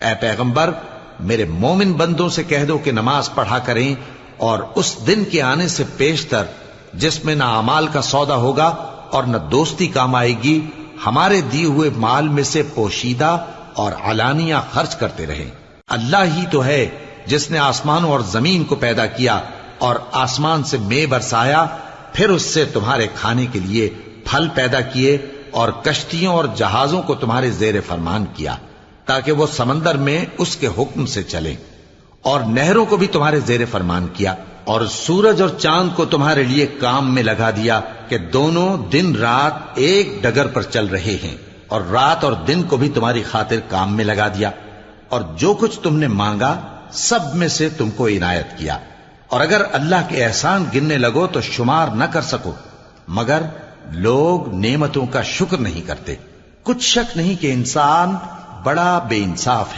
اے پیغمبر میرے مومن بندوں سے کہہ دو کہ نماز پڑھا کریں اور اس دن کے آنے سے پیشتر جس میں نہ اعمال کا سودا ہوگا اور نہ دوستی کام آئے گی ہمارے دیے ہوئے مال میں سے پوشیدہ اور علانیہ خرچ کرتے رہیں۔ اللہ ہی تو ہے جس نے آسمانوں اور زمین کو پیدا کیا اور آسمان سے مے برسایا، پھر اس سے تمہارے کھانے کے لیے پھل پیدا کیے اور کشتیوں اور جہازوں کو تمہارے زیر فرمان کیا تاکہ وہ سمندر میں اس کے حکم سے چلیں، اور نہروں کو بھی تمہارے زیر فرمان کیا، اور سورج اور چاند کو تمہارے لیے کام میں لگا دیا کہ دونوں دن رات ایک ڈگر پر چل رہے ہیں، اور رات اور دن کو بھی تمہاری خاطر کام میں لگا دیا، اور جو کچھ تم نے مانگا سب میں سے تم کو عنایت کیا، اور اگر اللہ کے احسان گننے لگو تو شمار نہ کر سکو، مگر لوگ نعمتوں کا شکر نہیں کرتے۔ کچھ شک نہیں کہ انسان بڑا بے انصاف ہے۔